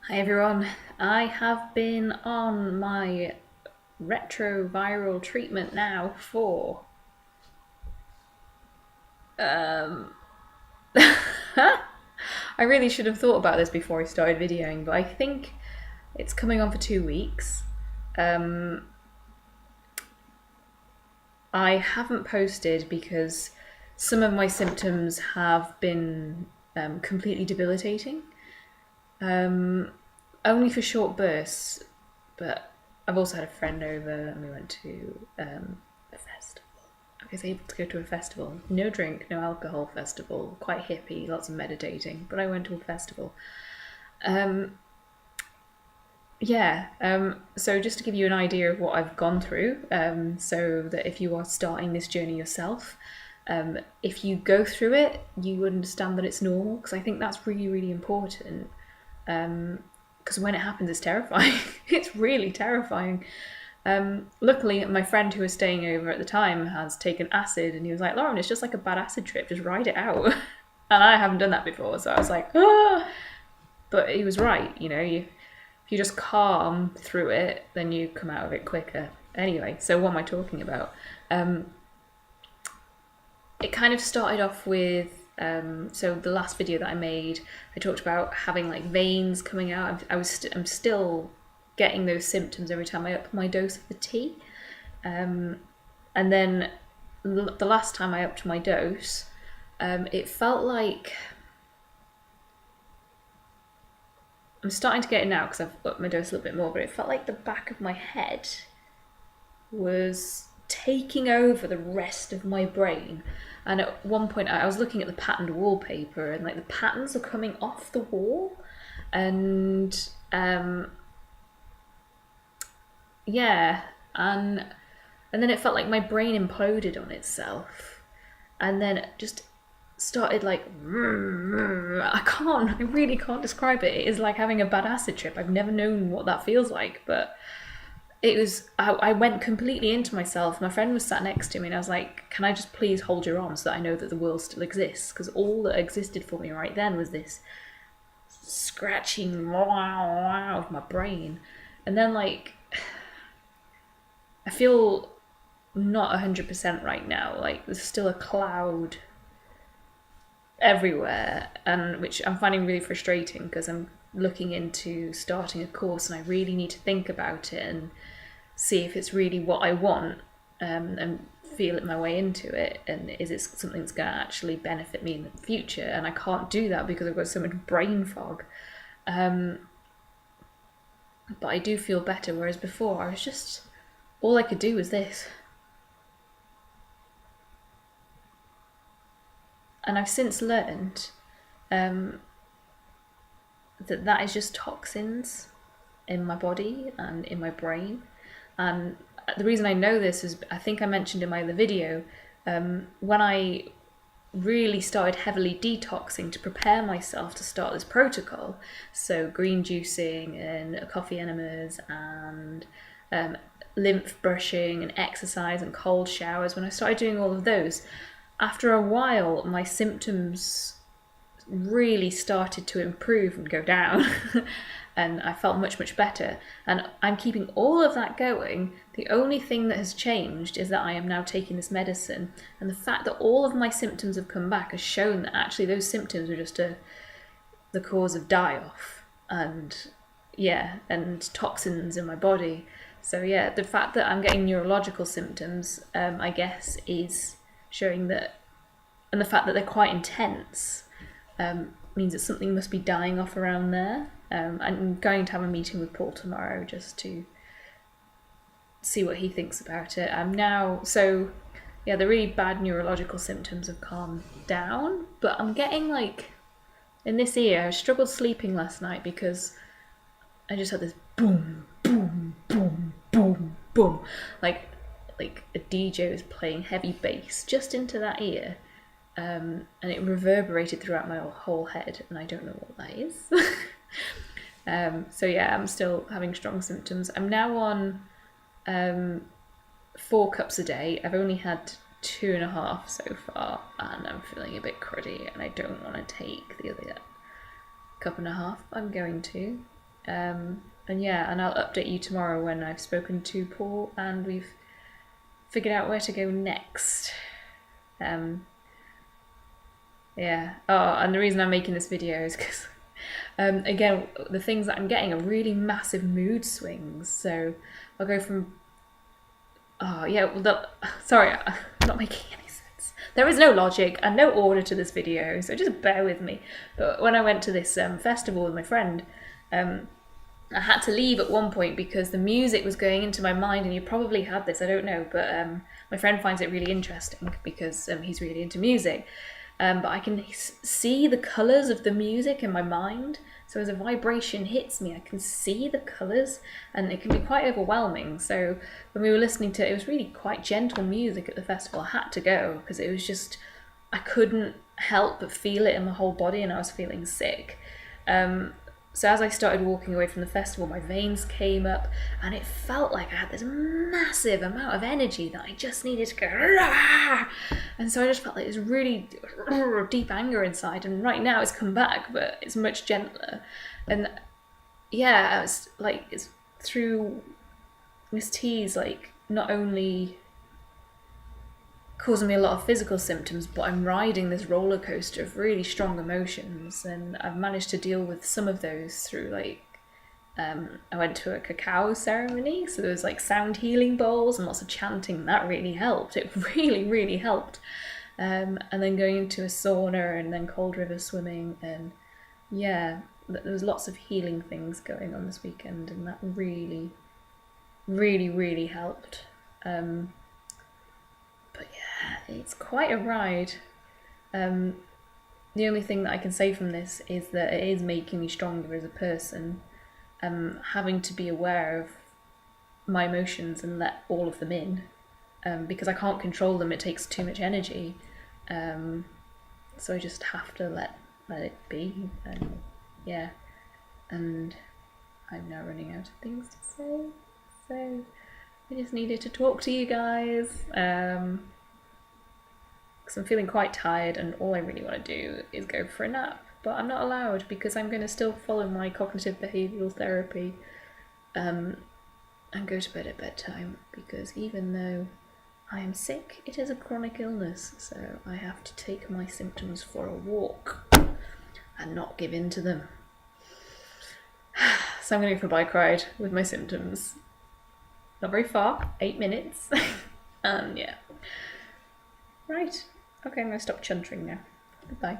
Hi everyone, I have been on my retroviral treatment now for I really should have thought about this before I started videoing, but I think it's coming on for 2 weeks. I haven't posted because some of my symptoms have been completely debilitating. Only for short bursts, but I've also had a friend over and we went to a festival. I was able to go to a festival. No drink, no alcohol festival. Quite hippie, lots of meditating, but I went to a festival. So just to give you an idea of what I've gone through, so that if you are starting this journey yourself, if you go through it, you understand that it's normal, because I think that's really, really important. Because when it happens, it's terrifying. It's really terrifying. Luckily, my friend who was staying over at the time has taken acid, and he was like, Lauren, it's just like a bad acid trip, just ride it out. And I haven't done that before, so I was like, ah. But he was right, if you just calm through it, then you come out of it quicker. Anyway, so what am I talking about? It kind of started off with so the last video that I made, I talked about having like veins coming out. I'm still getting those symptoms every time I up my dose of the tea. And then the last time I upped my dose, it felt like, I'm starting to get it now because I've upped my dose a little bit more, but it felt like the back of my head was taking over the rest of my brain. And at one point I was looking at the patterned wallpaper, and like the patterns are coming off the wall, and yeah, and then it felt like my brain imploded on itself, and then it just started like, I really can't describe it. It is like having a bad acid trip. I've never known what that feels like, but it was, I went completely into myself. My friend was sat next to me and I was like, can I just please hold your arm so that I know that the world still exists? Because all that existed for me right then was this scratching of my brain. And then like, I feel not 100% right now. Like there's still a cloud everywhere, and which I'm finding really frustrating because I'm looking into starting a course and I really need to think about it and see if it's really what I want, and feel it my way into it, and is it something that's going to actually benefit me in the future. And I can't do that because I've got so much brain fog, but I do feel better, whereas before I was just, all I could do was this. And I've since learned that is just toxins in my body and in my brain. And the reason I know this is, I think I mentioned in my other video, when I really started heavily detoxing to prepare myself to start this protocol, so green juicing and coffee enemas and lymph brushing and exercise and cold showers, when I started doing all of those, after a while my symptoms really started to improve and go down. And I felt much, much better. And I'm keeping all of that going. The only thing that has changed is that I am now taking this medicine. And the fact that all of my symptoms have come back has shown that actually those symptoms are just the cause of die-off. And toxins in my body. So yeah, the fact that I'm getting neurological symptoms, I guess, is showing that, and the fact that they're quite intense, means that something must be dying off around there. I'm going to have a meeting with Paul tomorrow just to see what he thinks about it. The really bad neurological symptoms have calmed down, but I'm getting like, in this ear, I struggled sleeping last night because I just had this boom, boom, boom, boom, boom, like a DJ was playing heavy bass just into that ear. And it reverberated throughout my whole head, and I don't know what that is. I'm still having strong symptoms. I'm now on 4 cups a day. I've only had 2.5 so far, and I'm feeling a bit cruddy, and I don't want to take the other 1.5 cups. I'm going to. And yeah, and I'll update you tomorrow when I've spoken to Paul and we've figured out where to go next. Yeah. Oh, and the reason I'm making this video is because, again, the things that I'm getting are really massive mood swings. So I'll go from, oh yeah, well, sorry, I'm not making any sense. There is no logic and no order to this video, so just bear with me. But when I went to this festival with my friend, I had to leave at one point because the music was going into my mind, and you probably had this, I don't know, but my friend finds it really interesting because he's really into music. But I can see the colours of the music in my mind. So as a vibration hits me, I can see the colours, and it can be quite overwhelming. So when we were listening to it, was really quite gentle music at the festival. I had to go because it was just, I couldn't help but feel it in my whole body, and I was feeling sick. So as I started walking away from the festival, my veins came up, and it felt like I had this massive amount of energy that I just needed to go, Rah! And so I just felt like this really deep anger inside, and right now it's come back, but it's much gentler. And yeah, I was like, it's through Miss T's, like, not only causing me a lot of physical symptoms, but I'm riding this roller coaster of really strong emotions, and I've managed to deal with some of those through, like, I went to a cacao ceremony, so there was like sound healing bowls and lots of chanting. That really helped. It really helped. And then going into a sauna and then cold river swimming, and yeah, there was lots of healing things going on this weekend, and that really helped. But yeah, it's quite a ride. The only thing that I can say from this is that it is making me stronger as a person. Having to be aware of my emotions and let all of them in, because I can't control them. It takes too much energy, so I just have to let it be. And yeah, and I'm now running out of things to say, so I just needed to talk to you guys, because I'm feeling quite tired, and all I really want to do is go for a nap. But I'm not allowed because I'm going to still follow my cognitive behavioural therapy, and go to bed at bedtime, because even though I am sick, it is a chronic illness, so I have to take my symptoms for a walk and not give in to them. So I'm going to go for a bike ride with my symptoms. Not very far, 8 minutes. And yeah. Right, okay, I'm going to stop chuntering now. Goodbye.